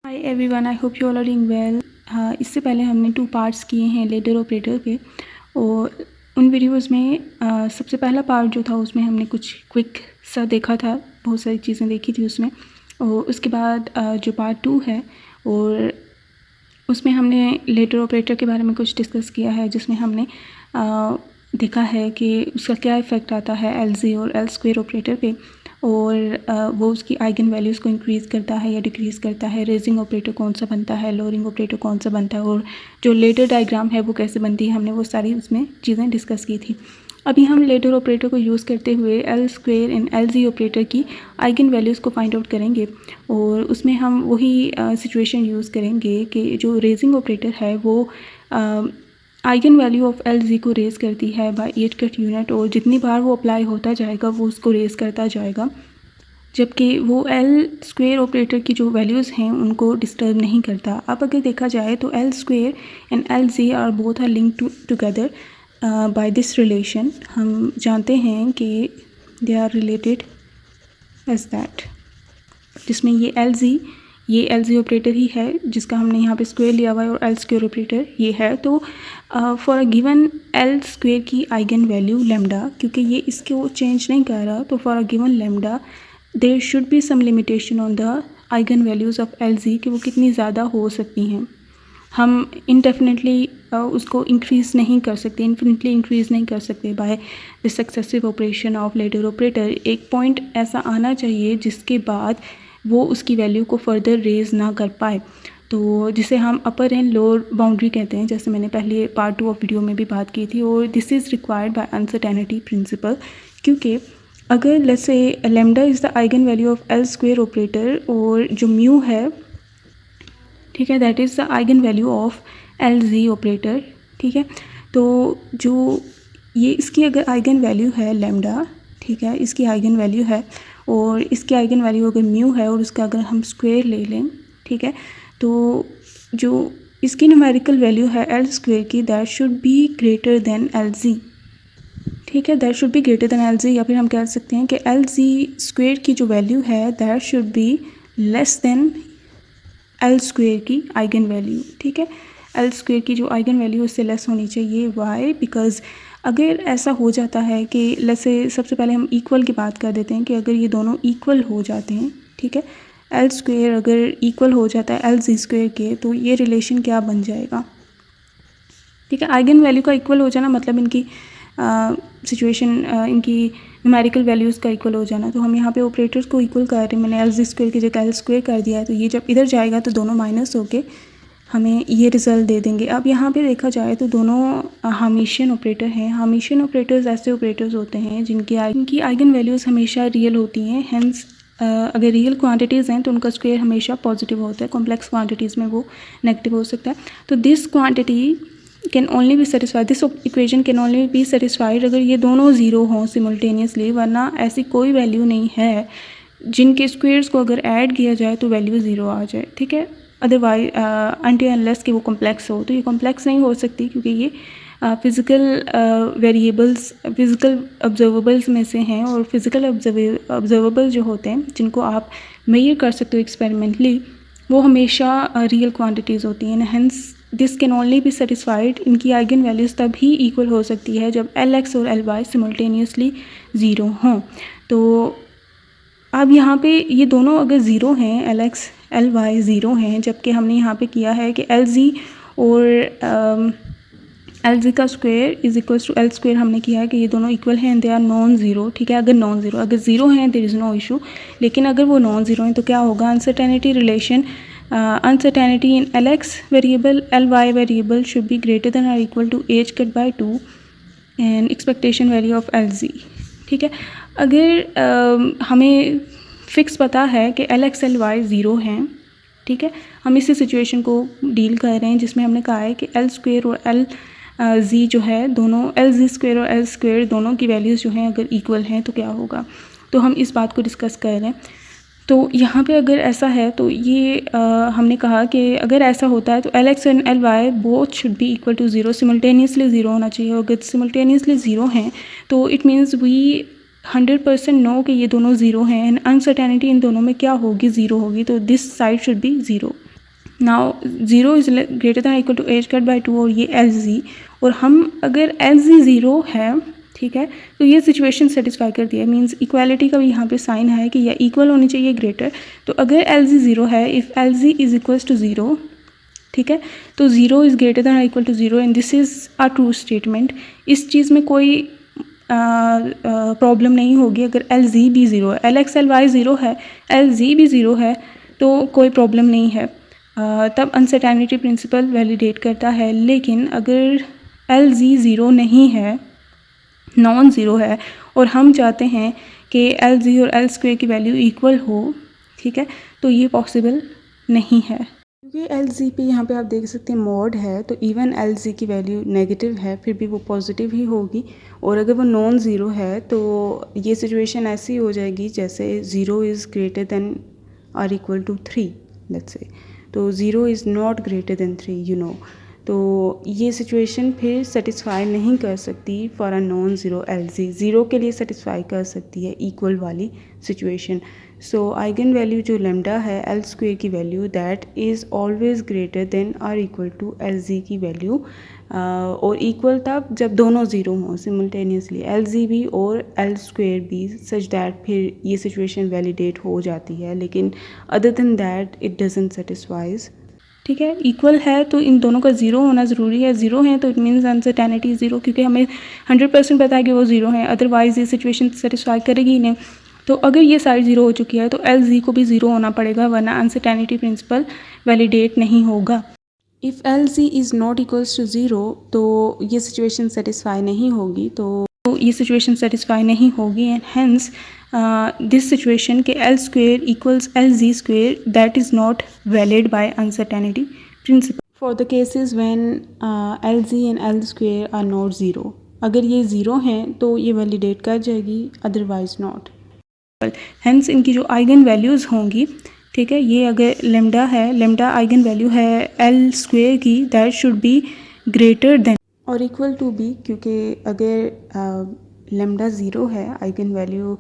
Hi everyone, I hope you all are doing well. इससे पहले हमने 2 पार्ट्स किए हैं लेडर ऑपरेटर पे, और उन वीडियोस में सबसे पहला पार्ट जो था उसमें हमने कुछ क्विक सा देखा था, बहुत सारी चीज़ें देखी थी उसमें। और उसके बाद जो पार्ट 2 है और उसमें हमने लेडर ऑपरेटर के बारे में कुछ डिस्कस किया है, जिसमें हमने देखा है कि उसका क्या इफ़ेक्ट आता है LZ और L² ऑपरेटर पे, और वो उसकी आइगन वैल्यूज़ को इंक्रीज़ करता है या डिक्रीज़ करता है। रेजिंग ऑपरेटर कौन सा बनता है, लोअरिंग ऑपरेटर कौन सा बनता है, और जो लेडर डायग्राम है वो कैसे बनती है, हमने वो सारी उसमें चीज़ें डिस्कस की थी। अभी हम लेडर ऑपरेटर को यूज़ करते हुए L² एंड LZ ऑपरेटर की आइगन वैल्यूज़ को फाइंड आउट करेंगे, और उसमें हम वही सिचुएशन यूज़ करेंगे कि जो रेजिंग ऑपरेटर है वो आइगन वैल्यू ऑफ LZ को रेज़ करती है बाय 8 कट यूनिट, और जितनी बार वो अप्लाई होता जाएगा वो उसको रेज़ करता जाएगा, जबकि वो L² ऑपरेटर की जो वैल्यूज़ हैं उनको डिस्टर्ब नहीं करता। अब अगर देखा जाए तो L² and LZ are both are link together by this relation. हम जानते हैं कि they are related as that, जिसमें ये LZ ऑपरेटर ही है जिसका हमने यहाँ पे स्क्वायर लिया हुआ है, और L² ऑपरेटर ये है। तो फॉर अ गिवन L² की आइगन वैल्यू लैम्डा, क्योंकि ये इसको चेंज नहीं कर रहा, तो for a given lambda there should be some limitation on the eigen values of LZ कि वो कितनी ज़्यादा हो सकती हैं। हम इनडेफिनेटली उसको इंक्रीज़ नहीं कर सकते, इन्फिनिटली इंक्रीज़ नहीं कर सकते by the successive operation of ladder operator. एक पॉइंट ऐसा आना चाहिए जिसके बाद वो उसकी वैल्यू को फर्दर रेज़ ना कर पाए, तो जिसे हम अपर एंड लोअर बाउंड्री कहते हैं, जैसे मैंने पहले पार्ट 2 ऑफ वीडियो में भी बात की थी। और this is required by uncertainty principal, क्योंकि अगर let's say lambda is the eigen value of L² operator, और जो म्यू है, ठीक है, that is the eigen value of LZ operator, ठीक है। तो जो ये इसकी अगर आइगन वैल्यू है लैम्डा, ठीक है, इसकी आइगन वैल्यू है, और इसकी आइगन वैल्यू अगर म्यू है और उसका अगर हम स्क्वायर ले लें, ठीक है, तो जो इसकी न्यूमेरिकल वैल्यू है L² की, that should be greater then LZ, ठीक है, that should be greater then LZ। या फिर हम कह सकते हैं कि LZ² की जो वैल्यू है that should be less then L² की आइगन वैल्यू, ठीक है। L² की जो आइगन वैल्यू उससे लेस होनी चाहिए। वाई? बिकॉज अगर ऐसा हो जाता है कि जैसे सबसे पहले हम इक्वल की बात कर देते हैं कि अगर ये दोनों इक्वल हो जाते हैं, ठीक है, L² अगर इक्वल हो जाता है LZ² के, तो ये रिलेशन क्या बन जाएगा, ठीक है। आइगन वैल्यू का इक्वल हो जाना मतलब इनकी सिचुएशन इनकी न्यूमेरिकल वैल्यूज़ का इक्वल हो जाना। तो हम यहाँ पे ऑपरेटर्स को इक्वल कर रहे हैं, मैंने LZ² की जगह L² कर दिया है, तो ये जब इधर जाएगा तो दोनों माइनस होके हमें ये रिज़ल्ट दे देंगे। अब यहाँ पे देखा जाए तो दोनों हर्मिशियन ऑपरेटर हैं। हर्मिशियन ऑपरेटर्स ऐसे ऑपरेटर्स होते हैं जिनकी आइगन वैल्यूज़ हमेशा रियल होती हैं। हेंस अगर रियल क्वांटिटीज़ हैं तो उनका स्क्वायर हमेशा पॉजिटिव होता है, कॉम्प्लेक्स क्वांटिटीज़ में वो नेगेटिव हो सकता है। तो this quantity can only be satisfied, this equation can only be satisfied अगर ये दोनों ज़ीरो हों सिमुल्टेनियसली, वरना ऐसी कोई वैल्यू नहीं है जिनके स्क्वेयर्स को अगर ऐड किया जाए तो वैल्यू ज़ीरो आ जाए, ठीक है। अदरवाइज अनटिल अनलेस कि वो कॉम्प्लेक्स हो, तो ये कॉम्प्लेक्स नहीं हो सकती क्योंकि ये फिज़िकल वेरिएबल्स, फिज़िकल ऑब्जर्वेबल्स में से हैं, और फिज़िकल ऑब्जर्वेबल जो होते हैं जिनको आप मेजर कर सकते हो एक्सपेरिमेंटली, वो हमेशा रियल क्वांटिटीज़ होती हैं। Hence this can only be satisfied, इनकी आइगन वैल्यूज़ तभी इक्वल हो सकती है जब LX और LY सिमुल्टेनियसली ज़ीरो हों। तो अब यहाँ पे ये दोनों अगर ज़ीरो हैं, LX LY ज़ीरो हैं, जबकि हमने यहाँ पे किया है कि LZ और LZ का square is equals to L² हमने किया है कि ये दोनों इक्वल हैं, दे आर नॉन ज़ीरो, ठीक है। अगर नॉन ज़ीरो, अगर ज़ीरो हैं देयर इज़ नो इशू, लेकिन अगर वो नॉन ज़ीरो हैं तो क्या होगा, uncertainty relation, uncertainty in LX variable, LY variable should be greater than or equal to h cut by 2 and expectation value of LZ, ठीक है। अगर हमें फिक्स पता है कि LX LY ज़ीरो हैं, ठीक है, हम इसी सिचुएशन को डील कर रहे हैं जिसमें हमने कहा है कि L² और LZ जो है दोनों, LZ² और L² दोनों की वैल्यूज़ जो हैं अगर इक्वल हैं तो क्या होगा, तो हम इस बात को डिस्कस कर रहे हैं। तो यहाँ पे अगर ऐसा है तो ये हमने कहा कि अगर ऐसा होता है तो LX and LY both should be equal to zero, simultaneously zero होना चाहिए। अगर सिमुल्टेनियसली ज़ीरो हैं तो इट मीन्स वी 100% नो कि ये दोनों ज़ीरो हैं, एंड अनसर्टेनिटी इन दोनों में क्या होगी, ज़ीरो होगी, तो this side should be zero. Now 0 is greater than equal to h cut by 2 और ये एल जी, और हम अगर एल जी 0 है, ठीक है, तो ये सिचुएशन सेटिस्फाई करती है। मींस इक्वालिटी का भी यहाँ पे साइन है कि या इक्वल होनी चाहिए ग्रेटर। तो अगर एल जी 0 है, if L Z is equals to 0, ठीक है, तो 0 is greater than equal to 0 and this is a true statement. इस चीज़ में कोई प्रॉब्लम नहीं होगी अगर एल जी भी 0 है, एल एक्स एल वाई 0 है, एल जी भी 0 है, तो कोई प्रॉब्लम नहीं है। तब अनसर्टेनिटी प्रिंसिपल वैलिडेट करता है। लेकिन अगर एल जी 0 नहीं है, नॉन ज़ीरो है, और हम चाहते हैं कि एल जी और एल स्क्वायर की वैल्यू इक्वल हो, ठीक है, तो ये पॉसिबल नहीं है, क्योंकि एल जी पे यहाँ पे आप देख सकते हैं मॉड है, तो इवन एल जी की वैल्यू नेगेटिव है फिर भी वो पॉजिटिव ही होगी। और अगर वो नॉन ज़ीरो है तो ये सिचुएशन ऐसी हो जाएगी जैसे 0 इज़ ग्रेटर दैन और इक्वल टू 3, लेट्स से, तो 0 is not greater than 3, you know. तो ये सिचुएशन फिर सेटिस्फाई नहीं कर सकती for a non zero L G. Zero के लिए सेटिस्फाई कर सकती है इक्वल वाली सिचुएशन। सो आइगन वैल्यू जो लेमडा है एल स्क्वायर की value, that is always greater than और इक्वल टू एल जी की वैल्यू। और इक्वल तब जब दोनों ज़ीरो हों सिमल्टेनियसली, एल जी भी और एल स्क्वायर भी, सच दैट फिर ये सिचुएशन वैलिडेट हो जाती है। लेकिन other than that it doesn't satisfies, ठीक है। इक्वल है तो इन दोनों का ज़ीरो होना ज़रूरी है। ज़ीरो है तो इट मीन्स अनसर्टेनिटी ज़ीरो, क्योंकि हमें 100% पता है कि वो ज़ीरो है, अदरवाइज़ ये सिचुएशन सेटिस्फाई करेगी ही नहीं। तो अगर ये साइड ज़ीरो हो चुकी है तो एल जी को भी ज़ीरो होना पड़ेगा, वरना अनसर्टेनिटी प्रिंसिपल वैलिडेट नहीं होगा। If L Z is not equals to zero तो ये सिचुएशन सेटिस्फाई नहीं होगी, तो ये सिचुएशन सेटिस्फाई नहीं होगी एंड हेंस दिस सिचुएशन के L square equals L Z square, that is not valid by uncertainty principle for the cases when L Z and L square are not zero. अगर ये zero हैं तो ये validate कर जाएगी, otherwise not. Hence इनकी जो आइगन वैल्यूज़ होंगी, ठीक है, ये अगर लेमडा है, लेमडा आइगन वैल्यू है एल स्क्वेयर की, that should be greater than और इक्वल टू बी, क्योंकि अगर लेमडा ज़ीरो है, आइगन वैल्यू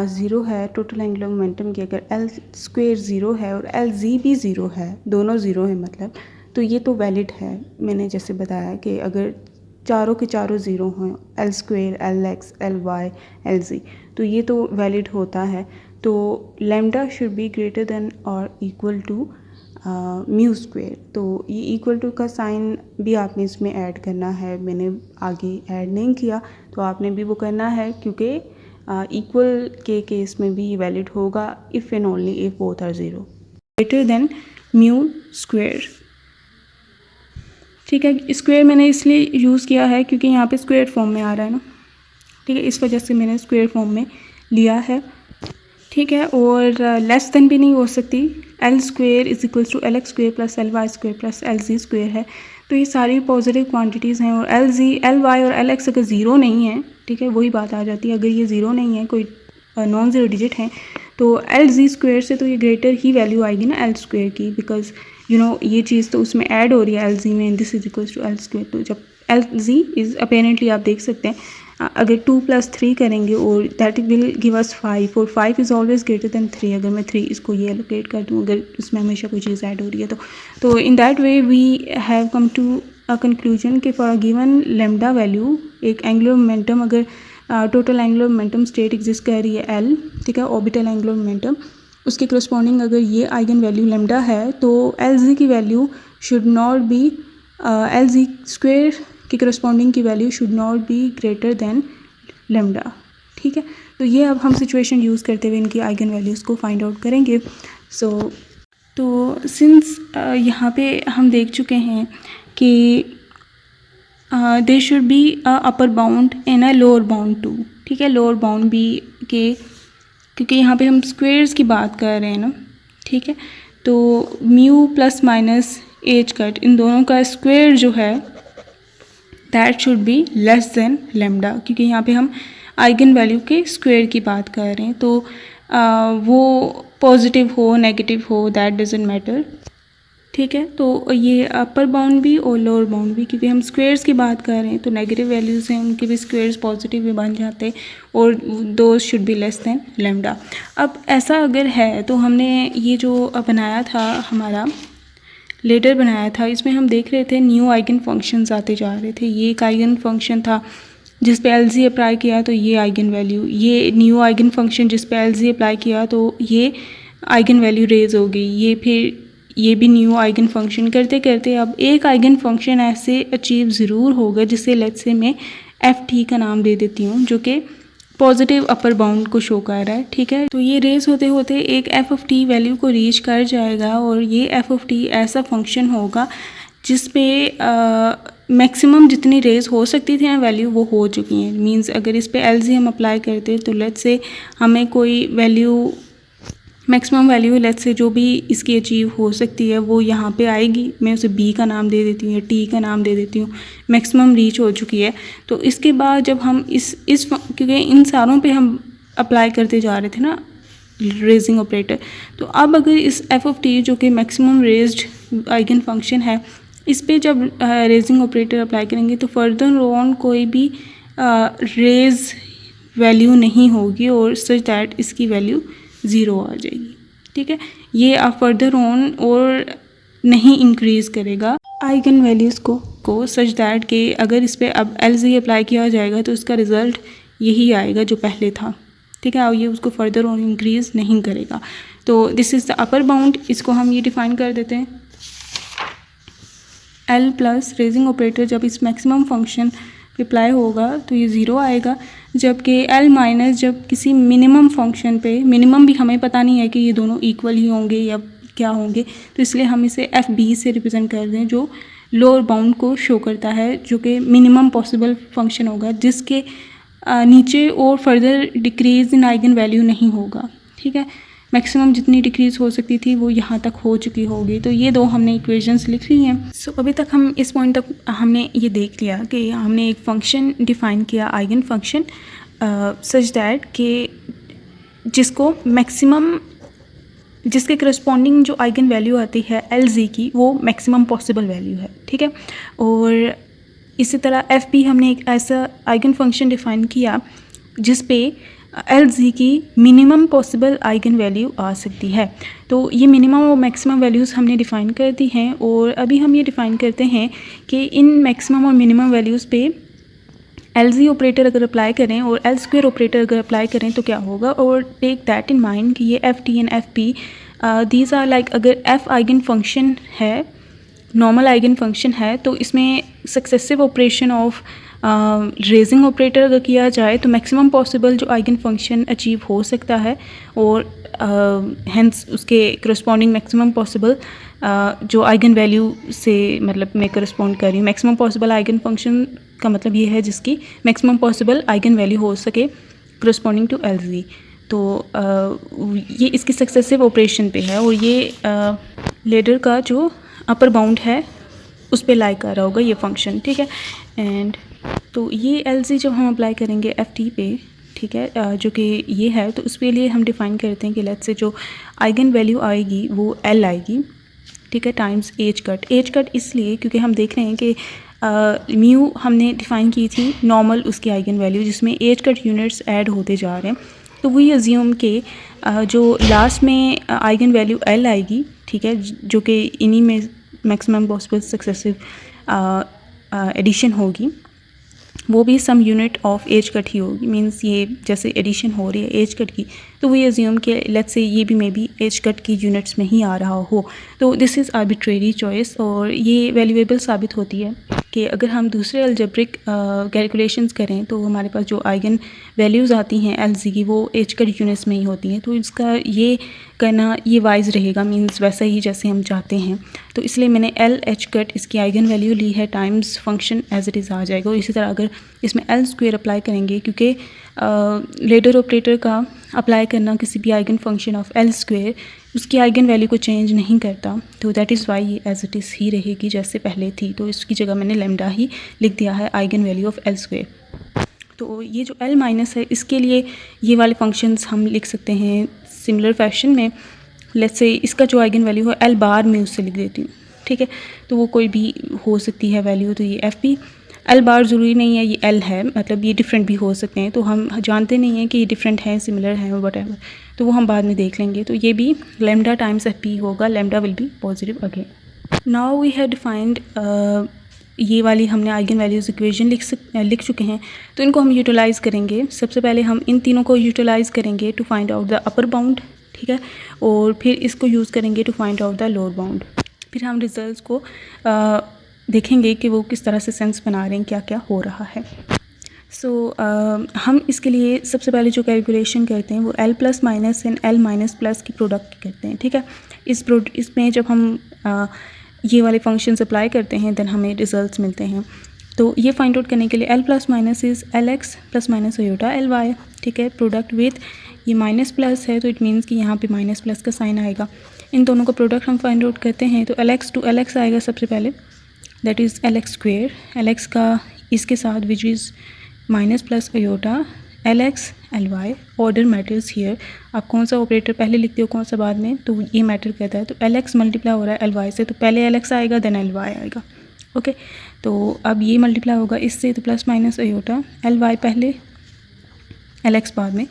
ज़ीरो है टोटल एंगुलर मोमेंटम की, अगर एल स्क्वेयर ज़ीरो है और एल जी भी ज़ीरो है, दोनों ज़ीरो है मतलब, तो ये तो वैलिड है। मैंने जैसे बताया कि अगर चारों के चारों ज़ीरो हों, L square, L X, L Y, L Z, तो ये तो वैलिड होता है। तो lambda should be greater than और इक्वल टू म्यू स्क्वेयर। तो ये इक्वल टू का साइन भी आपने इसमें ऐड करना है, मैंने आगे ऐड नहीं किया, तो आपने भी वो करना है, क्योंकि इक्वल के केस में भी वैलिड होगा if and only if both are zero greater than mu square, ठीक है। स्क्वेयर मैंने इसलिए यूज़ किया है क्योंकि यहाँ पे स्क्वेयर फॉर्म में आ रहा है ना, ठीक है, इस वजह से मैंने स्क्वेयर फॉर्म में लिया है, ठीक है। और लेस देन भी नहीं हो सकती, L square is equals to L X square plus L Y square plus L Z square है, तो ये सारी पॉजिटिव क्वांटिटीज़ हैं। और एल जी, एल वाई और एल एक्स अगर ज़ीरो नहीं है, ठीक है, वही बात आ जाती है, अगर ये ज़ीरो नहीं है, कोई नॉन ज़ीरो डिजिट है, तो एल जी स्क्वेयर से तो ये ग्रेटर ही वैल्यू आएगी ना एल स्क्वेयर की, बिकॉज यू नो ये चीज़ तो उसमें ऐड हो रही है एल जी में, this is equals to L square. तो जब एल जी इज़ अपेरेंटली आप देख सकते हैं, अगर 2 + 3 करेंगे और दैट विल गिव अस 5, और 5 इज़ ऑलवेज ग्रेटर देन 3। अगर मैं 3 इसको ये एलोकेट कर दूँ, अगर इसमें हमेशा कोई चीज़ ऐड हो रही है तो in that way we have come to a conclusion कि for a given lambda value, एक एंगुलर मोमेंटम, अगर total angular momentum state exist कर रही है एल, ठीक है, ऑर्बिटल एंगुलर मोमेंटम, उसके करस्पॉन्डिंग अगर ये आइगन वैल्यू लेमडा है, तो एल जी की value should not be, L Z square की करस्पॉन्डिंग की value should not be greater then lambda, ठीक है। तो ये अब हम सिचुएशन यूज़ करते हुए इनकी आइगन वैल्यूज़ को फाइंड आउट करेंगे। तो सिंस यहाँ पे हम देख चुके हैं कि there should be upper bound and a lower bound to, ठीक है, लोअर बाउंड भी के, क्योंकि यहाँ पे हम स्क्वेयर्स की बात कर रहे हैं ना, ठीक है, तो mu plus minus h cut, इन दोनों का स्क्वेयर जो है that should be less than lambda, क्योंकि यहाँ पे हम आइगन वैल्यू के स्क्वेयर की बात कर रहे हैं, तो वो पॉजिटिव हो नेगेटिव हो दैट डजंट मैटर, ठीक है। तो ये अपर बाउंड भी और लोअर बाउंड भी, क्योंकि हम स्क्वेयर्स की बात कर रहे हैं, तो नेगेटिव वैल्यूज़ हैं उनके भी स्क्वेयर्स पॉजिटिव भी बन जाते, और दो should be less than lambda. अब ऐसा अगर है तो हमने ये जो बनाया था हमारा लेटर बनाया था, इसमें हम देख रहे थे न्यू आइगन फंक्शंस आते जा रहे थे। ये एक आइगन फंक्शन था जिस पे एल जी अप्लाई किया तो ये आइगन वैल्यू, ये न्यू आइगन फंक्शन जिस पे एल जी अप्लाई किया तो ये आइगन वैल्यू रेज हो गई। ये फिर ये भी न्यू आइगन फंक्शन करते करते अब एक आइगन फंक्शन ऐसे अचीव ज़रूर होगा जिसे लेट्स से मैं एफ टी का नाम दे देती हूँ, जो कि पॉजिटिव अपर बाउंड को शो कर रहा है। ठीक है, तो ये रेज होते होते एक एफ ऑफ टी वैल्यू को रीच कर जाएगा और ये एफ ऑफ टी ऐसा फंक्शन होगा जिस पे मैक्सिमम जितनी रेज हो सकती थी ना वैल्यू वो हो चुकी हैं। मींस अगर इस पे एल जी हम अप्लाई करते तो लेट्स से हमें कोई value, maximum value let's say जो भी इसकी अचीव हो सकती है वो यहाँ पे आएगी। मैं उसे बी का नाम दे देती हूँ या टी का नाम दे देती हूँ, मैक्सिमम रीच हो चुकी है। तो इसके बाद जब हम इस क्योंकि इन सारों पे हम अप्लाई करते जा रहे थे ना रेजिंग ऑपरेटर, तो अब अगर इस एफ ऑफ टी जो कि मैक्सिमम रेज्ड आइगन फंक्शन है, इस पे जब रेजिंग ऑपरेटर अप्लाई करेंगे तो फर्दर ऑन कोई भी रेज वैल्यू नहीं होगी और सच दैट इसकी वैल्यू ज़ीरो आ जाएगी। ठीक है, ये आप फर्दर ऑन और नहीं इंक्रीज़ करेगा आइगन वैल्यूज़ को सच दैट कि अगर इस पर अब एल जी अप्लाई किया जाएगा तो इसका रिज़ल्ट यही आएगा जो पहले था। ठीक है, और ये उसको फर्दर ऑन इंक्रीज़ नहीं करेगा। तो this is the upper bound, इसको हम ये डिफ़ाइन कर देते हैं एल प्लस रेजिंग ऑपरेटर जब इस मैक्सिमम फंक्शन अप्लाई होगा तो ये ज़ीरो आएगा, जबकि एल माइनस जब किसी मिनिमम फंक्शन पे, मिनिमम भी हमें पता नहीं है कि ये दोनों इक्वल ही होंगे या क्या होंगे, तो इसलिए हम इसे एफ बी से रिप्रेजेंट कर दें जो लोअर बाउंड को शो करता है, जो कि मिनिमम पॉसिबल फंक्शन होगा जिसके नीचे और further decrease in eigen value नहीं होगा। ठीक है, मैक्सिमम जितनी डिक्रीज़ हो सकती थी वो यहाँ तक हो चुकी होगी। तो ये दो हमने इक्वेशंस लिख ली हैं। सो अभी तक हम इस पॉइंट तक हमने ये देख लिया कि हमने एक फ़ंक्शन डिफ़ाइन किया आइगन फंक्शन सच दैट कि जिसको मैक्सिमम, जिसके करस्पॉन्डिंग जो आइगन वैल्यू आती है एल जी की वो मैक्सिमम पॉसिबल वैल्यू है। ठीक है, और इसी तरह एफ पी हमने एक ऐसा आइगन फंक्शन डिफ़ाइन किया जिस पे एल जी की मिनिमम पॉसिबल आइगन वैल्यू आ सकती है। तो ये मिनिमम और मैक्सिमम वैल्यूज़ हमने डिफ़ाइन कर दी हैं और अभी हम ये डिफ़ाइन करते हैं कि इन मैक्सिमम और मिनिमम वैल्यूज़ पे एल जी ऑपरेटर अगर अप्लाई करें और एल स्क्वायर ऑपरेटर अगर अप्लाई करें तो क्या होगा। और टेक दैट इन माइंड कि ये F T and F P these are like, अगर एफ आइगन फंक्शन है, नॉर्मल आइगन फंक्शन है, तो इसमें successive operation of raising operator अगर किया जाए तो मैक्सिमम पॉसिबल जो आइगन फंक्शन अचीव हो सकता है और हेंस उसके करस्पॉन्डिंग मैक्सिमम पॉसिबल जो आइगन वैल्यू से मतलब मैं करस्पॉन्ड कर रही हूँ। मैक्सिमम पॉसिबल आइगन फंक्शन का मतलब ये है जिसकी मैक्सिमम पॉसिबल आइगन वैल्यू हो सके करस्पॉन्डिंग टू एल जी। तो ये इसकी सक्सेसिव ऑपरेशन पे है और ये लेडर का जो अपर बाउंड है उस पे लाई कर रहा होगा ये फंक्शन। ठीक है, एंड तो ये एल जी जब हम अप्लाई करेंगे एफ टी पे, ठीक है, जो कि ये है, तो उसके लिए हम डिफ़ाइन करते हैं कि लेट्स से जो आइगन वैल्यू आएगी वो एल आएगी। ठीक है, टाइम्स एज कट इसलिए क्योंकि हम देख रहे हैं कि म्यू हमने डिफ़ाइन की थी नॉर्मल उसकी आइगन वैल्यू जिसमें एज कट यूनिट्स ऐड होते जा रहे हैं। तो वही अज्यूम के जो लास्ट में आइगन वैल्यू एल आएगी, ठीक है, जो कि इन्हीं में मैक्सिमम पॉसिबल सक्सेसिव एडिशन होगी, वो भी सम यूनिट ऑफ एज कट ही होगी। मींस ये जैसे एडिशन हो रही है एज कट की, तो वही अज्यूम कि लेट्स से ये भी मे बी एज कट की यूनिट्स में ही आ रहा हो। तो दिस इज़ आर्बिट्रेरी चॉइस और ये वैल्यूएबल साबित होती है कि अगर हम दूसरे अलजेब्रिक कैलकुलेशंस करें तो हमारे पास जो आइगन वैल्यूज़ आती हैं एल जी की वो एज कट यूनिट्स में ही होती हैं। तो इसका ये करना ये वाइज रहेगा, मींस वैसा ही जैसे हम चाहते हैं। तो इसलिए मैंने एल एच कट इसकी आइगन वैल्यू ली है times function as it is आ जाएगा। और इसी तरह अगर इसमें एल स्क्वायर अप्लाई करेंगे, क्योंकि लेडर ऑपरेटर का अप्लाई करना किसी भी eigen function of L square उसकी आइगन वैल्यू को चेंज नहीं करता, तो दैट इज़ वाई ये एज इट इज़ ही रहेगी जैसे पहले थी। तो इसकी जगह मैंने लेमडा ही लिख दिया है eigen value of L square. तो ये जो एल माइनस है इसके लिए ये वाले फंक्शंस हम लिख सकते हैं सिमिलर फैशन में। लेट्स से इसका जो आइगन वैल्यू है एल बार में उससे लिख देती हूँ। ठीक है, तो वो कोई भी हो सकती है वैल्यू। तो ये एफ पी एल बार ज़रूरी नहीं है ये एल है, मतलब ये डिफरेंट भी हो सकते हैं। तो हम जानते नहीं हैं कि ये डिफरेंट हैं सिमिलर हैं वट एवर, तो वो हम बाद में देख लेंगे। तो ये भी लेमडा टाइम्स एफ पी होगा, lambda will be positive again. Now we have defined ये वाली हमने आइगन वैल्यूज़ इक्वेशन लिख चुके हैं, तो इनको हम यूटिलाइज़ करेंगे। सबसे पहले हम इन तीनों को यूटिलाइज़ करेंगे to find out the upper bound, ठीक है, और फिर इसको यूज़ करेंगे to find out the lower bound. फिर हम रिजल्ट्स को देखेंगे कि वो किस तरह से सेंस बना रहे हैं, क्या क्या हो रहा है। हम इसके लिए सबसे पहले जो कैलकुलेशन करते हैं वो L plus minus and L minus plus की प्रोडक्ट करते हैं, ठीक है। इसमें जब हम ये वाले फंक्शंस अप्लाई करते हैं देन हमें रिजल्ट्स मिलते हैं। तो ये फाइंड आउट करने के लिए L plus minus is LX plus minus iota LY, ठीक है। प्रोडक्ट विथ ये माइनस प्लस है तो इट मीन्स कि यहाँ पे माइनस प्लस का साइन आएगा। इन दोनों का प्रोडक्ट हम फाइंड आउट करते हैं तो LX टू LX आएगा सबसे पहले, that is LX square. LX का इसके साथ विच is minus plus aorta LX LY। Order matters here, आप कौन सा ऑपरेटर पहले लिखते हो कौन सा बाद में, तो ये मैटर करता है। तो LX मल्टीप्लाई हो रहा है LY से, तो पहले LX आएगा देन LY आएगा, ओके। तो अब ये मल्टीप्लाई होगा इससे, तो प्लस माइनस अयोटा LY पहले LX बाद में,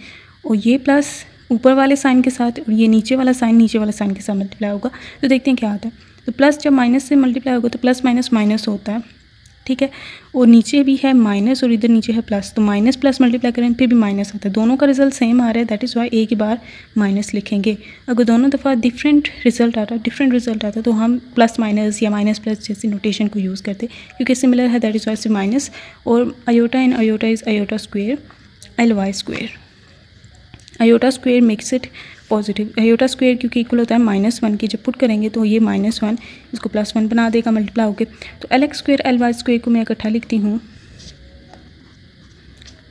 और ये प्लस ऊपर वाले साइन के साथ और ये नीचे वाला साइन के साथ मल्टीप्लाई होगा। तो देखते हैं क्या आता है। तो प्लस जब माइनस से मल्टीप्लाई होगा तो प्लस माइनस माइनस होता है, ठीक है, और नीचे भी है माइनस और इधर नीचे है प्लस, तो माइनस प्लस मल्टीप्लाई करें फिर भी माइनस आता है। दोनों का रिजल्ट सेम आ रहा है, दैट इज़ वाई एक ही बार माइनस लिखेंगे। अगर दोनों दफ़ा डिफरेंट रिजल्ट आता है तो हम प्लस माइनस या माइनस प्लस जैसी नोटेशन को यूज़ करते क्योंकि सिमिलर है, दैट इज़ वाई से माइनस। और iota in iota is iota square LY square. Iota square makes it positive. Iota square क्योंकि इक्वल होता है -1 की, जब पुट करेंगे तो ये -1 इसको +1 बना देगा मल्टीप्लाई होकर। तो LX स्क्वेयर LY स्क्वेयर को मैं इकट्ठा लिखती हूँ,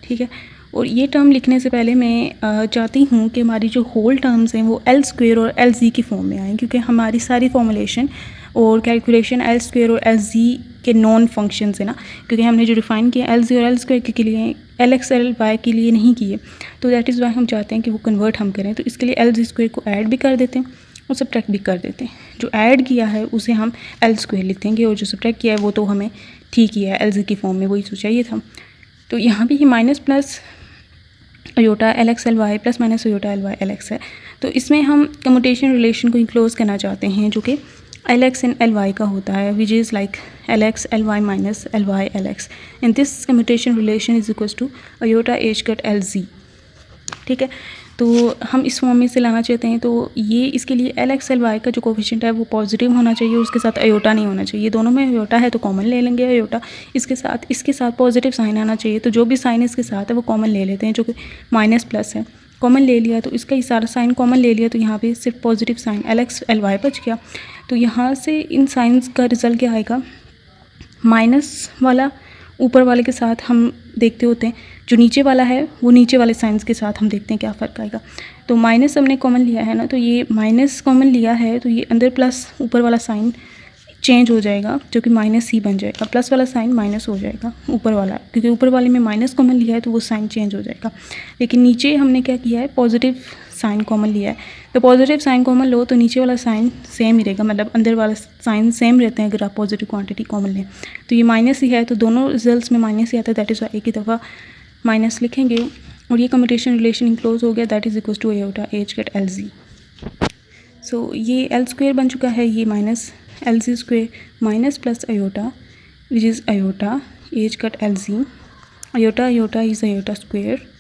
ठीक है। और ये टर्म लिखने से पहले मैं चाहती हूँ कि हमारी जो होल टर्म्स हैं वो L स्क्वेयर और LZ की फॉर्म में आएँ, क्योंकि हमारी सारी फॉर्मुलेशन और कैलकुलेशन L स्क्वेयर और LZ के नॉन फंक्शंस है ना, क्योंकि हमने जो डिफ़ाइन किया LZ और L स्क्वेयर के लिए, LX LY के लिए नहीं किए, तो दैट इज़ वाई हम चाहते हैं कि वो कन्वर्ट हम करें। तो इसके लिए LZ स्क्वेयर को ऐड भी कर देते हैं और सब्ट्रैक्ट भी कर देते हैं। जो ऐड किया है उसे हम L स्क्वेयर लिख देंगे और जो सब्ट्रैक्ट किया है वो तो हमें ठीक किया है LZ की फॉर्म में, वही तो चाहिए था। तो यहाँ भी ये minus plus aorta LX LY plus minus iota LY LX है। तो इसमें हम कम्यूटेशन रिलेशन को इंक्लोज करना चाहते हैं जो कि LX एंड LY का होता है, which is like LX LY minus LY LX and this commutation relation is equals to iota H cut LZ, ठीक है। तो हम इस फॉर्म में से लाना चाहते हैं, तो ये इसके लिए LX LY का जो कोफिशिएंट है वो पॉजिटिव होना चाहिए, उसके साथ अयोटा नहीं होना चाहिए। दोनों में अयोटा है तो कॉमन ले लेंगे अयोटा, इसके साथ पॉजिटिव साइन आना चाहिए, तो जो भी साइन इसके साथ है वो कॉमन ले लेते हैं, जो कि माइनस प्लस है। कॉमन ले लिया तो इसका ही सारा साइन कॉमन ले लिया, तो यहाँ पे सिर्फ पॉजिटिव साइन LX LY बच गया। तो यहाँ से इन साइंस का रिज़ल्ट क्या आएगा, माइनस वाला ऊपर वाले के साथ हम देखते होते हैं, जो नीचे वाला है वो नीचे वाले साइंस के साथ हम देखते हैं क्या फ़र्क आएगा। तो माइनस हमने कॉमन लिया है ना, तो ये माइनस कॉमन लिया है तो ये अंदर प्लस ऊपर वाला साइन चेंज हो जाएगा, जो कि माइनस ही बन जाएगा, प्लस वाला साइन माइनस हो जाएगा ऊपर वाला, क्योंकि ऊपर वाले में माइनस कॉमन लिया है तो वो साइन चेंज हो जाएगा। लेकिन नीचे हमने क्या किया है, पॉजिटिव साइन कॉमन लिया है, तो पॉजिटिव साइन कॉमन लो तो नीचे वाला साइन सेम ही रहेगा, मतलब अंदर वाला साइन सेम रहते हैं अगर आप पॉजिटिव क्वांटिटी कॉमन लें। तो ये माइनस ही है, तो दोनों रिजल्ट्स में माइनस ही आता है, दैट इज़ एक ही दफ़ा माइनस लिखेंगे और ये कम्यूटेशन रिलेशन इंक्लोज हो गया, that is equals to iota H cut LZ। So ये L स्क्वेयर बन चुका है, ये minus LZ square minus plus iota which is iota H cut LZ। Iota iota is iota square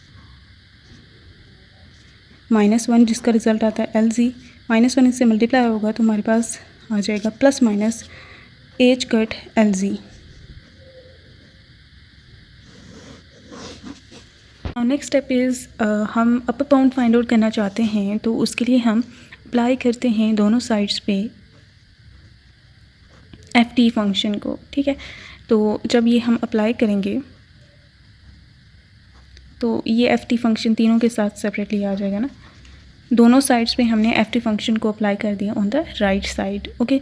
-1 जिसका result आता है LZ, -1 इससे मल्टीप्लाई होगा तो हमारे पास आ जाएगा plus minus h cut LZ। Next step is हम अपर बाउंड फाइंड आउट करना चाहते हैं, तो उसके लिए हम अप्लाई करते हैं दोनों साइड्स पे FT फंक्शन को, ठीक है। तो जब ये हम अप्लाई करेंगे तो ये FT फंक्शन तीनों के साथ सेपरेटली आ जाएगा ना, दोनों साइड्स पे हमने FT फंक्शन को अप्लाई कर दिया on the right side, okay.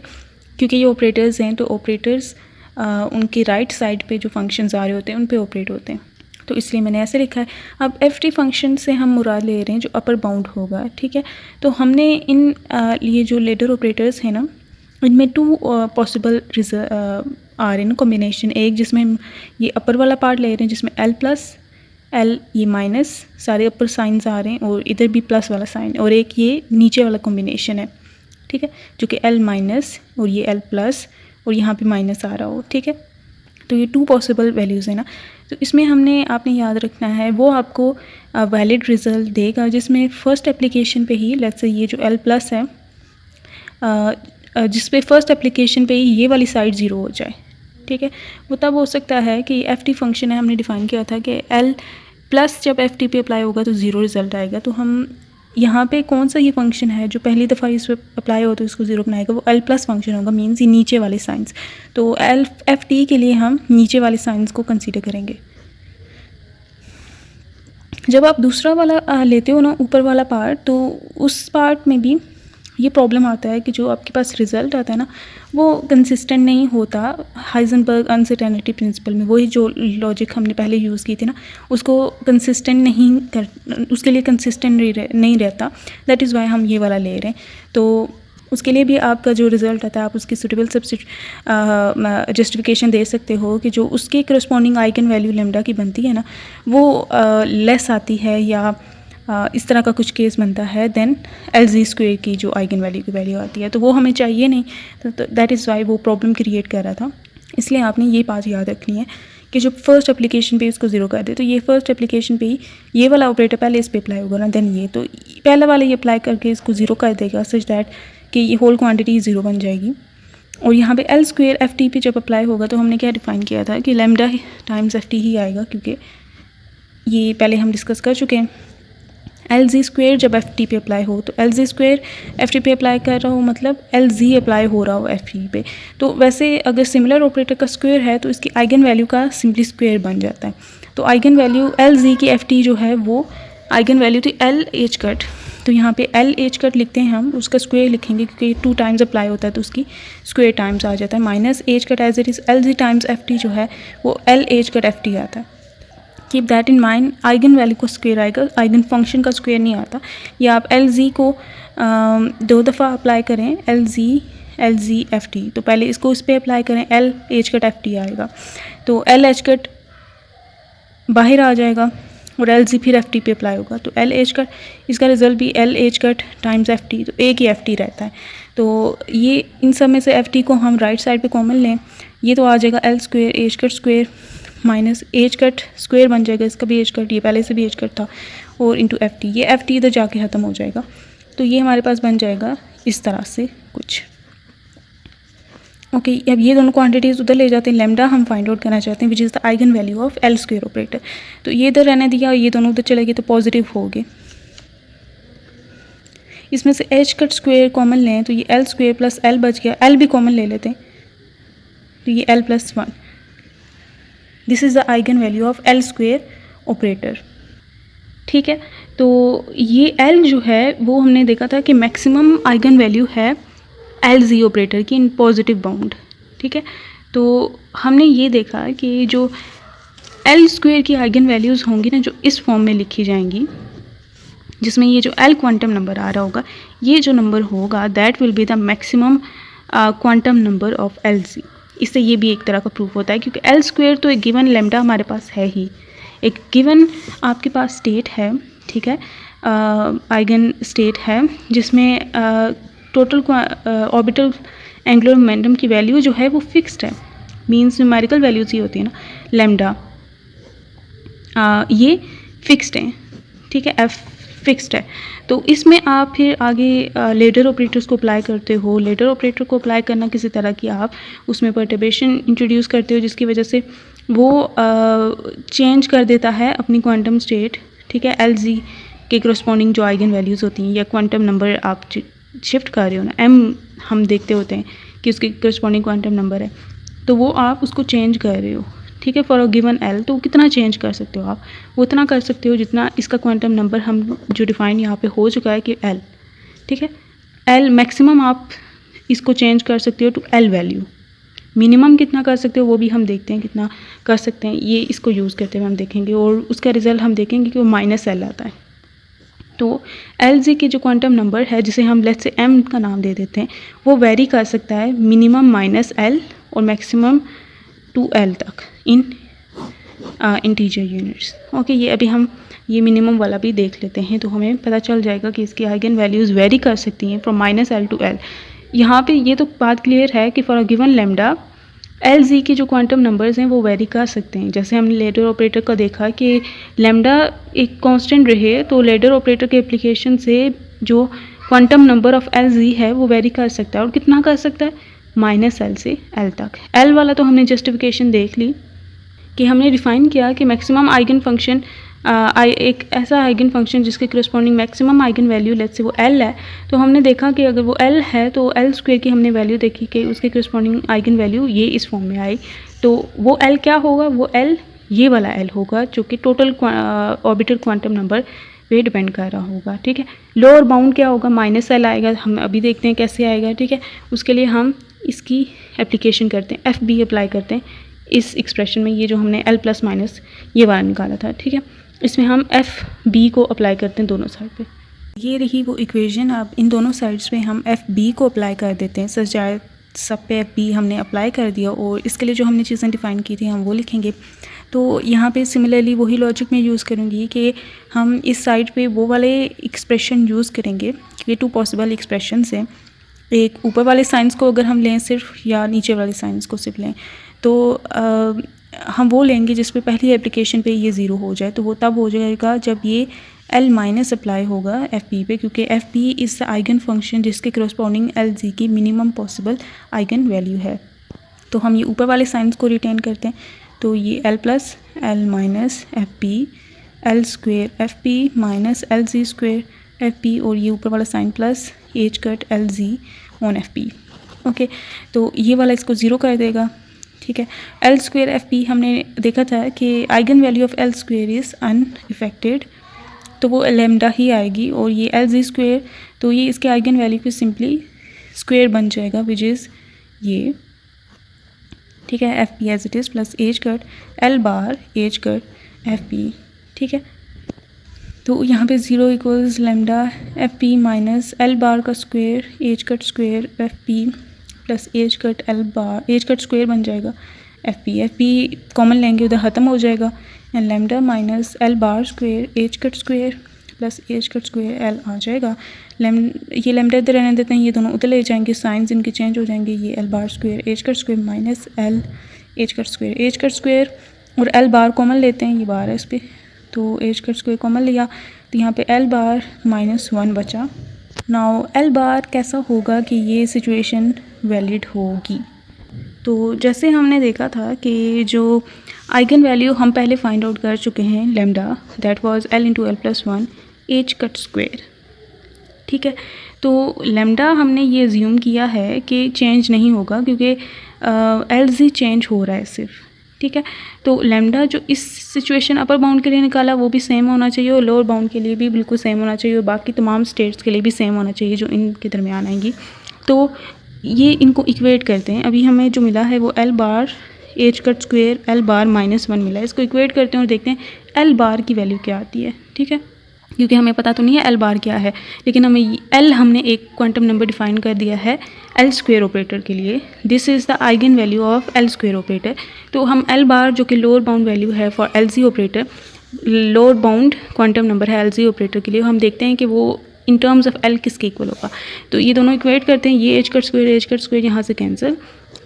क्योंकि ये ऑपरेटर्स हैं तो ऑपरेटर्स उनके राइट साइड पे जो फंक्शंस आ रहे होते हैं उन पे ऑपरेट होते हैं, तो इसलिए मैंने ऐसे लिखा है। अब FT फंक्शन से हम मुराद ले रहे हैं जो अपर बाउंड होगा, ठीक है। तो हमने इन ये जो लेडर ऑपरेटर्स हैं ना, इनमें 2 पॉसिबल आ रहे हैं ना कॉम्बिनेशन, एक जिसमें हम ये अपर वाला पार्ट ले रहे हैं जिसमें L प्लस L ये माइनस सारे अपर साइंस आ रहे हैं और इधर भी प्लस वाला साइन, और एक ये नीचे वाला कॉम्बिनेशन है, ठीक है, जो कि L माइनस और ये L प्लस और यहाँ पे माइनस आ रहा हो, ठीक है। तो ये 2 पॉसिबल वैल्यूज़ है ना। तो इसमें आपने याद रखना है वो आपको वैलिड रिज़ल्ट देगा जिसमें फ़र्स्ट एप्लीकेशन पे ही लेट्स से ये जो L प्लस है जिस पे फ़र्स्ट एप्लीकेशन पे ही ये वाली साइड 0 हो जाए, ठीक है। वो तब हो सकता है कि FT फंक्शन है, हमने डिफ़ाइन किया था कि L प्लस जब FT पे अप्लाई होगा तो 0 रिज़ल्ट आएगा। तो हम यहाँ पे कौन सा ये फंक्शन है जो पहली दफ़ा इस पर अप्लाई हो तो इसको 0 बनाएगा, वो L प्लस फंक्शन होगा, मीन्स ये नीचे वाले साइंस। तो FT के लिए हम नीचे वाले साइंस को कंसीडर करेंगे। जब आप दूसरा वाला लेते हो ना, ऊपर वाला पार्ट, तो उस पार्ट में भी ये प्रॉब्लम आता है कि जो आपके पास रिज़ल्ट आता है ना वो कंसिस्टेंट नहीं होता। हाइजेनबर्ग अनसर्टेनिटी प्रिंसिपल में वही जो लॉजिक हमने पहले यूज़ की थी ना, उसको कंसिस्टेंट नहीं कर, उसके लिए कंसिस्टेंट नहीं रहता। दैट इज़ वाई हम ये वाला ले रहे हैं। तो उसके लिए भी आपका जो रिज़ल्ट आता है आप उसकी सूटेबल जस्टिफिकेशन दे सकते हो कि जो उसके करस्पॉन्डिंग आइगन वैल्यू लेमडा की बनती है ना वो लेस आती है या इस तरह का कुछ केस बनता है देन LZ स्क्वायर की जो आइगन वैल्यू की वैल्यू आती है। तो वो हमें चाहिए नहीं, तो दैट इज़ वाई वो प्रॉब्लम क्रिएट कर रहा था। इसलिए आपने ये बात याद रखनी है कि जब फर्स्ट एप्लीकेशन पे इसको 0 कर दे तो ये फर्स्ट एप्लीकेशन पे ही ये वाला ऑपरेटर पहले इस पर अप्लाई होगा ना, देन ये तो पहला वाला ये अप्लाई करके इसको 0 कर देगा सच दैट कि ये होल क्वान्टिटी 0 बन जाएगी। और यहाँ पे L स्क्वायर FT पे जब अप्लाई होगा तो हमने क्या डिफ़ाइन किया था कि लेमडा टाइम्स FT ही आएगा, क्योंकि ये पहले हम डिस्कस कर चुके हैं। LZ स्क्वायर जब FT पे अप्लाई हो तो LZ स्क्वायर FT पे अप्लाई कर रहा हो मतलब LZ अप्लाई हो रहा हो FT पे। तो वैसे अगर सिमिलर ऑपरेटर का स्क्वायर है तो इसकी आइगन वैल्यू का सिंपली स्क्वायर बन जाता है। तो आइगन वैल्यू LZ की FT जो है वो आइगन वैल्यू थी LH कट। तो यहाँ पे LH कट लिखते हैं हम, उसका स्क्वायर लिखेंगे क्योंकि 2 टाइम्स अप्लाई होता है तो उसकी स्क्वायर टाइम्स आ जाता है। Minus H cut as it is LZ times FT जो है वो LH कट FT आता है। Keep that in mind, eigen value को स्क्वायर आएगा, आइगन फंक्शन का स्क्वायर नहीं आता। या आप LZ को 2 दफ़ा अप्लाई करें LZ FT, तो पहले इसको इस पर अप्लाई करें LH कट FT आएगा, तो LH कट बाहर आ जाएगा और LZ फिर FT पे अप्लाई होगा तो LH कट, इसका रिजल्ट भी LH कट टाइम्स FT, तो एक ही FT रहता है। तो ये इन सब में से FT को हम राइट साइड पे कॉमन लें, ये तो आ जाएगा L square H cut square minus H cut square बन जाएगा, इसका भी H कट, ये पहले से भी H कट था, और इंटू FT, ये FT इधर जाके ख़त्म हो जाएगा। तो ये हमारे पास बन जाएगा इस तरह से कुछ। ओके, अब ये दोनों क्वांटिटीज़ उधर ले जाते हैं, लेमडा हम फाइंड आउट करना चाहते हैं which is the eigen value of L square operator. तो ये इधर रहने दिया, ये दोनों उधर चले गए तो पॉजिटिव हो गए। इसमें से H कट स्क्वायर कॉमन लें तो ये L स्क्वायर प्लस L बच गया, L भी कॉमन ले लेते हैं तो ये L plus 1। This is the eigen value of L square operator, ठीक है। तो ये L जो है वो हमने देखा था कि मैक्सिमम आइगन वैल्यू है LZ ऑपरेटर की इन पॉजिटिव बाउंड, ठीक है। तो हमने ये देखा कि जो L स्क्वायर की आइगन वैल्यूज़ होंगी ना, जो इस फॉर्म में लिखी जाएंगी, जिसमें ये जो L क्वांटम नंबर आ रहा होगा, ये जो नंबर होगा that will be the maximum quantum number of LZ। इससे ये भी एक तरह का प्रूफ होता है क्योंकि L स्क्वायर तो एक गिवन लेमडा हमारे पास है ही, एक गिवन आपके पास स्टेट है, ठीक है, आइगन स्टेट है जिसमें टोटल ऑर्बिटल एंगुलर मोमेंटम की वैल्यू जो है वो फिक्स्ड है, मींस न्यूमेरिकल वैल्यूज ही होती है ना, लेमडा ये फिक्स्ड है, ठीक है, F फिक्स्ड है। तो इसमें आप फिर आगे लेडर ऑपरेटर्स को अप्लाई करते हो। लेडर ऑपरेटर को अप्लाई करना किसी तरह की आप उसमें परटर्बेशन इंट्रोड्यूस करते हो जिसकी वजह से वो चेंज कर देता है अपनी क्वांटम स्टेट, ठीक है, LZ के करस्पॉन्डिंग जो आइगन वैल्यूज़ होती हैं या क्वांटम नंबर आप शिफ्ट कर रहे हो ना, M हम देखते होते हैं कि उसकी करस्पॉन्डिंग क्वांटम नंबर है, तो वो आप उसको चेंज कर रहे हो, ठीक है, फॉर अ गिवन L। तो कितना चेंज कर सकते हो आप, वो इतना कर सकते हो जितना इसका क्वांटम नंबर हम जो डिफाइन यहाँ पे हो चुका है कि L, ठीक है। L मैक्सिमम आप इसको चेंज कर सकते हो टू L वैल्यू, मिनिमम कितना कर सकते हो वो भी हम देखते हैं कितना कर सकते हैं, ये इसको यूज़ करते हुए हम देखेंगे और उसका रिज़ल्ट हम देखेंगे कि वो -L आता है। तो LZ के जो क्वांटम नंबर है जिसे हम लेट्स से M का नाम दे देते हैं, वो वेरी कर सकता है मिनिमम -L और मैक्सिमम 2L तक इन इंटीजर यूनिट्स। ओके, ये अभी हम ये मिनिमम वाला भी देख लेते हैं तो हमें पता चल जाएगा कि इसकी आइगन वैल्यूज़ वेरी कर सकती हैं फ्रॉम -l to l। यहाँ पे ये तो बात क्लियर है कि for a given lambda LZ के जो क्वांटम नंबर्स हैं वो वेरी कर सकते हैं। जैसे हमने लेडर ऑपरेटर का देखा कि लैम्डा एक कांस्टेंट रहे तो लेडर ऑपरेटर के एप्लीकेशन से जो क्वांटम नंबर ऑफ LZ है वो वेरी कर सकता है, और कितना कर सकता है, -l से l तक। l वाला तो हमने जस्टिफिकेशन देख ली कि हमने डिफ़ाइन किया कि मैक्सिमम आइगन फंक्शन एक ऐसा आइगन फंक्शन जिसके corresponding maximum eigen value let's say वो l है, तो हमने देखा कि अगर वो l है तो l स्क्वायर की हमने वैल्यू देखी कि उसके करस्पॉन्डिंग आइगन वैल्यू ये इस फॉर्म में आई। तो वो l क्या होगा, वो l ये वाला l होगा जो कि टोटल ऑर्बिटल क्वांटम नंबर पे डिपेंड कर रहा होगा। ठीक है, लोअर बाउंड क्या होगा, -l आएगा, हम अभी देखते हैं कैसे आएगा। ठीक है, उसके लिए हम इसकी एप्लीकेशन करते हैं, FB अप्लाई करते हैं इस एक्सप्रेशन में, ये जो हमने l प्लस माइनस ये वाला निकाला था। ठीक है, इसमें हम FB को अप्लाई करते हैं दोनों साइड पे। ये रही वो इक्वेशन। अब इन दोनों साइड्स पे हम FB को अप्लाई कर देते हैं। सच जाए सब पे FB हमने अप्लाई कर दिया, और इसके लिए जो हमने चीज़ें डिफ़ाइन की थी हम वो लिखेंगे। तो यहाँ पे सिमिलरली वही लॉजिक में यूज़ करूँगी कि हम इस साइड पे वो वाले एक्सप्रेशन यूज़ करेंगे। ये 2 पॉसिबल एक्सप्रेशंस हैं, एक ऊपर वाले साइंस को अगर हम लें सिर्फ, या नीचे वाले साइंस को सिर्फ लें, तो हम वो लेंगे जिस पे पहली एप्लीकेशन पे ये 0 हो जाए। तो वो तब हो जाएगा जब ये l माइनस अप्लाई होगा FB पे, क्योंकि FB is the eigen function जिसके करस्पॉन्डिंग LZ की मिनिमम पॉसिबल आइगन वैल्यू है। तो हम ये ऊपर वाले साइंस को रिटेन करते हैं, तो ये l plus l minus FB l square FB minus LZ square FB, और ये ऊपर वाला sign plus h cut LZ on FB। Okay, तो ये वाला इसको 0 कर देगा। ठीक है, l स्क्वेयर FB हमने देखा था कि eigen value of l square is unaffected, तो वो लैम्डा ही आएगी, और ये LZ स्क्वेयर, तो ये इसके आइगन वैल्यू पे सिंपली स्क्वेयर बन जाएगा विच इज़ ये। ठीक है, FB as it is plus h cut l bar h cut FB। ठीक है, तो यहाँ पे 0 equals lambda FB minus l bar का square h cut square FB plus h cut l bar h cut square बन जाएगा FB common लेंगे उधर ख़त्म हो जाएगा, and lambda minus l bar square h cut square plus h cut square l आ जाएगा। ये लैम्डा इधर रहने देते हैं, ये दोनों उधर ले जाएंगे, साइंस इनके चेंज हो जाएंगे। ये l bar square h cut square minus l h cut square और l बार कॉमन लेते हैं, ये बार है इस पर, तो h कट स्क्वेयर कॉमन लिया, तो यहाँ पे l बार -1 बचा। नाउ l बार कैसा होगा कि ये सिचुएशन वैलिड होगी। तो जैसे हमने देखा था कि जो आइगन वैल्यू हम पहले फाइंड आउट कर चुके हैं lambda, that was l into l plus 1 h cut square. ठीक है, तो लैम्डा हमने ये अज्यूम किया है कि चेंज नहीं होगा क्योंकि LZ चेंज हो रहा है सिर्फ। ठीक है, तो लैम्डा जो इस सिचुएशन अपर बाउंड के लिए निकाला वो भी सेम होना चाहिए, और लोअर बाउंड के लिए भी बिल्कुल सेम होना चाहिए, और बाकी तमाम स्टेट्स के लिए भी सेम होना चाहिए जो इनके दरमियान आएंगी। तो ये इनको इक्वेट करते हैं। अभी हमें जो मिला है वो l bar h cut square l बार -1 मिला है, इसको इक्वेट करते हैं और देखते हैं l बार की वैल्यू क्या आती है। ठीक है, क्योंकि हमें पता तो नहीं है l बार क्या है, लेकिन हमें l हमने एक क्वांटम नंबर डिफाइन कर दिया है l स्क्वेयर ऑपरेटर के लिए। This is the eigen value of l square operator. तो हम l बार जो कि लोअर बाउंड वैल्यू है for LZ operator, lower bound quantum number है LZ ऑपरेटर के लिए, हम देखते हैं कि वो इन टर्म्स ऑफ l किसके इक्वल होगा। तो ये दोनों इक्वेट करते हैं, ये h कट स्क्वेयर यहाँ से कैंसिल,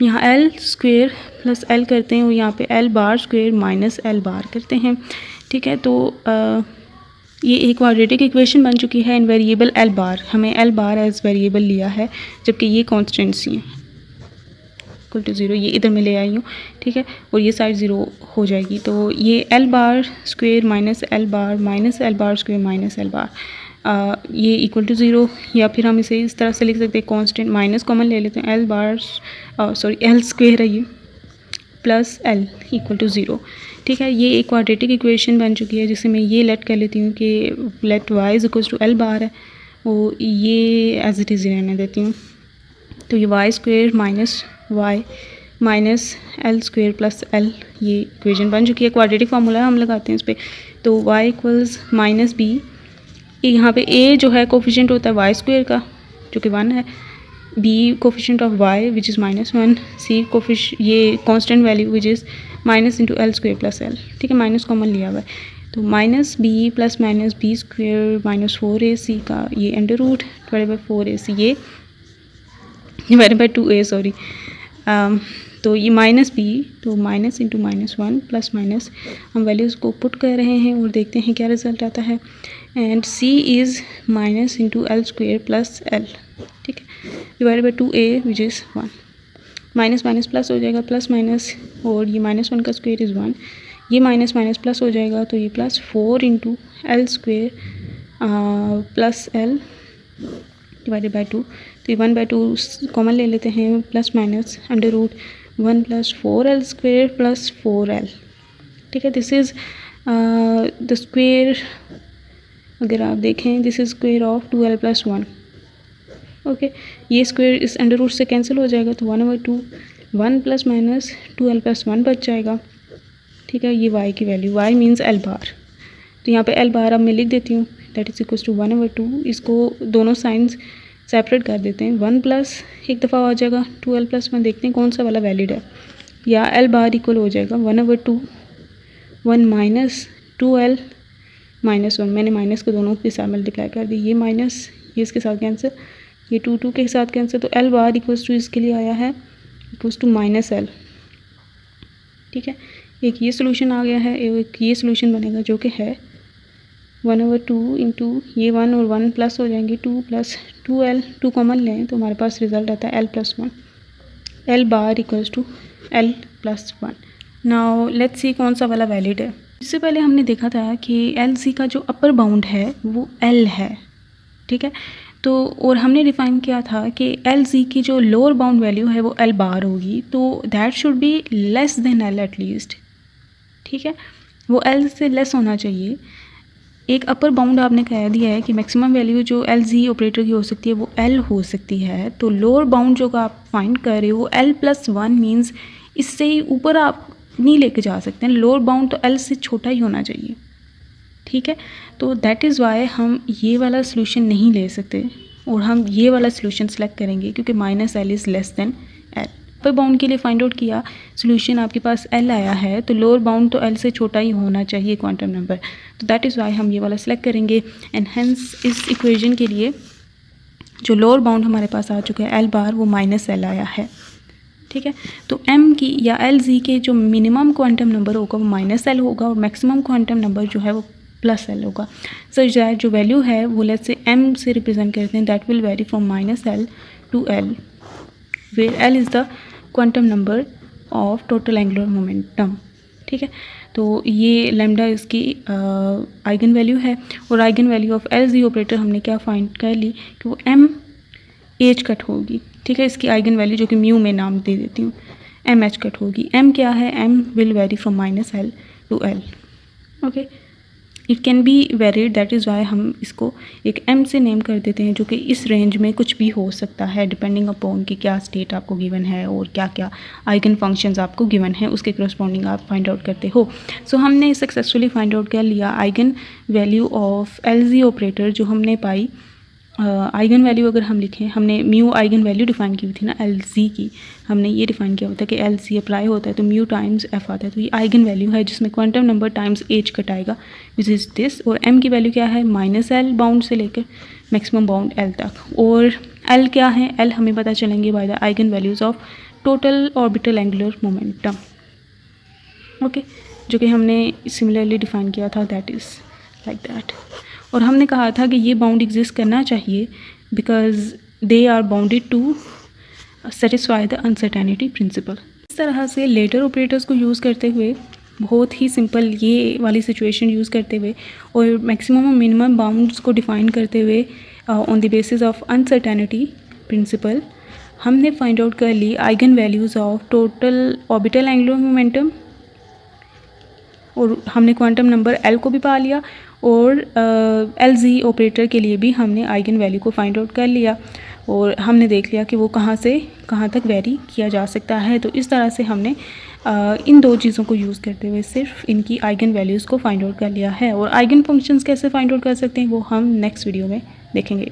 यहाँ l स्क्वेयर प्लस l करते हैं, और यहाँ पे l bar square minus l बार करते हैं। ठीक है, तो ये एक क्वाड्रेटिक इक्वेशन बन चुकी है इन वेरिएबल l बार। हमें l बार एज वेरिएबल लिया है, जबकि ये कॉन्स्टेंट्स हैं इक्वल टू 0, ये इधर में ले आई हूँ। ठीक है, और ये साइड 0 हो जाएगी, तो ये l bar square minus l बार minus l bar square minus l बार, ये इक्वल टू 0, या फिर हम इसे इस तरह से लिख सकते हैं, कांस्टेंट माइनस कॉमन ले लेते हैं, l बार l स्क्वेयर है ये प्लस l इक्वल टू 0। ठीक है, ये एक क्वाड्रेटिक इक्वेशन बन चुकी है, जिसे मैं ये लेट कर लेती हूँ कि let y is equal to l bar है, और ये एज इट इज़ रहने देती हूँ। तो ये y square minus y minus l square plus l, ये इक्वेशन बन चुकी है। क्वाड्रेटिक फार्मूला हम लगाते हैं इस पर, तो y इक्वल्स माइनस b, यहाँ पे a जो है कोफिशिएंट होता है y स्क्वेयर का जो कि 1 है, B coefficient of Y which is -1, C ये constant value which is minus into L square plus L, ठीक है, माइनस कॉमन लिया हुआ है, तो minus B plus minus B square minus 4ac का ये under root divided by 4ac ये डिवाइडेड बाई 2a सॉरी, तो ये माइनस बी, तो माइनस इंटू -1 प्लस माइनस हम वैल्यूज़ को पुट कर रहे हैं और देखते हैं क्या रिजल्ट आता है। And C is minus into L square plus L, ठीक है, divided by 2a which is 1, minus minus plus हो जाएगा, प्लस माइनस, और ये -1 का स्क्वेयर इज़ 1, ये माइनस माइनस प्लस हो जाएगा, तो ये plus 4 into L square plus L divided by 2, तो ये 1/2 कॉमन ले लेते हैं, plus minus under root 1 plus 4l square plus 4l, ठीक है, दिस इज़ द स्क्वेयर, अगर आप देखें this is square of 2l plus 1, okay, ये स्क्वेयर इस अंडर रूट से कैंसिल हो जाएगा, तो 1/2 1 प्लस माइनस 2l प्लस 1 बच जाएगा, ठीक है, ये y की वैल्यू, y मीन्स l बार, तो यहाँ पे l बार अब मैं लिख देती हूँ, दैट इज़ इक्वल्स टू 1/2, इसको दोनों साइंस सेपरेट कर देते हैं, 1 प्लस एक दफ़ा आ जाएगा 2l प्लस 1, देखते हैं कौन सा वाला वैलिड है, या l बार इक्वल हो जाएगा 1/2 1 माइनस 2l माइनस 1, मैंने माइनस को दोनों के साथ मल्टीप्लाई कर दी, ये माइनस ये इसके साथ कैंसिल, ये 2 के साथ कैंसिल, तो l बार इक्वल्स टू इसके लिए आया है इक्वल्स टू -l, ठीक है, एक ये सोल्यूशन आ गया है, एक ये सोल्यूशन बनेगा जो कि है 1/2 इंटू ये 1 और 1 प्लस हो जाएंगे 2 प्लस 2l, 2 कॉमन लें तो हमारे पास रिजल्ट आता है l plus 1, l bar equals to l plus 1। Now let's see कौन सा वाला वैलिड है। इससे पहले हमने देखा था कि LC का जो अपर बाउंड है वो L है, ठीक है, तो और हमने डिफ़ाइन किया था कि LC की जो लोअर बाउंड वैल्यू है वो L बार होगी, तो that should be less then L at least, ठीक है, वो L से लेस होना चाहिए। एक अपर बाउंड आपने कह दिया है कि मैक्सिमम वैल्यू जो LC ऑपरेटर की हो सकती है वो L हो सकती है, तो लोअर बाउंड जो आप फाइंड कर रहे हो वो L प्लस 1 मीन्स इससे ही ऊपर आप नहीं लेके जा सकते हैं, लोअर बाउंड तो L से छोटा ही होना चाहिए, ठीक है, तो दैट इज़ वाई हम ये वाला सोल्यूशन नहीं ले सकते और हम ये वाला सोल्यूशन सेलेक्ट करेंगे क्योंकि -L is less than L। Upper bound के लिए फाइंड आउट किया, सोल्यूशन आपके पास L आया है, तो लोअर बाउंड तो L से छोटा ही होना चाहिए क्वांटम नंबर, तो दैट इज़ वाई हम ये वाला सेलेक्ट करेंगे। एंड हेंस इस इक्वेशन के लिए जो लोअर बाउंड हमारे पास आ चुका है L बार वो -L आया है, ठीक है, तो M की या LZ के जो मिनिमम क्वांटम नंबर होगा वो -L होगा और मैक्सिमम क्वांटम नंबर जो है वो +L होगा। सच दैट जो वैल्यू है वो लेट्स से M से रिप्रेजेंट करते हैं, that will vary from -L to L, where L is the quantum number of total angular momentum, ठीक है, तो ये लैम्डा इसकी आइगन वैल्यू है और eigen value of LZ operator हमने क्या फाइंड कर ली कि वो M H कट होगी, ठीक है, इसकी आइगन वैल्यू जो कि म्यू में नाम दे देती हूँ MH कट होगी। M क्या है, M will vary from -L to L, okay, it can be varied, that is why हम इसको एक M से नेम कर देते हैं जो कि इस रेंज में कुछ भी हो सकता है डिपेंडिंग अपॉन कि क्या स्टेट आपको गिवन है और क्या क्या आइगन फंक्शंस आपको गिवन है उसके करस्पॉन्डिंग आप फाइंड आउट करते हो। सो हमने सक्सेसफुली फाइंड आउट कर लिया eigen value of LZ operator जो हमने पाई। आइगन वैल्यू अगर हम लिखें, हमने म्यू आइगन वैल्यू डिफ़ाइन की हुई थी ना LZ की, हमने ये डिफ़ाइन किया होता है कि LC अप्लाई होता है तो म्यू टाइम्स F आता है, तो ये आइगन वैल्यू है जिसमें क्वांटम नंबर टाइम्स H कटाएगा विच इज़ दिस, और M की वैल्यू क्या है -L बाउंड से लेकर मैक्सिमम बाउंड L तक, और L क्या है, L हमें पता चलेंगे by the eigen values of total orbital angular momentum, okay, जो कि हमने सिमिलरली डिफ़ाइन किया था, दैट इज़ लाइक दैट। और हमने कहा था कि ये बाउंड एग्जिस्ट करना चाहिए because they are bounded to satisfy the uncertainty principle. इस तरह से लेटर ऑपरेटर्स को यूज़ करते हुए, बहुत ही सिंपल ये वाली सिचुएशन यूज़ करते हुए और मैक्सिमम और मिनिमम बाउंड्स को डिफ़ाइन करते हुए on the basis of uncertainty principle हमने फाइंड आउट कर ली eigen values of total orbital angular momentum, और हमने क्वांटम नंबर L को भी पा लिया और LZ ऑपरेटर के लिए भी हमने आइगन वैल्यू को फाइंड आउट कर लिया और हमने देख लिया कि वो कहाँ से कहाँ तक वेरी किया जा सकता है। तो इस तरह से हमने इन दो चीज़ों को यूज़ करते हुए सिर्फ इनकी आइगन वैल्यूज़ को फाइंड आउट कर लिया है, और आइगन फंक्शंस कैसे फाइंड आउट कर सकते हैं वो हम नेक्स्ट वीडियो में देखेंगे।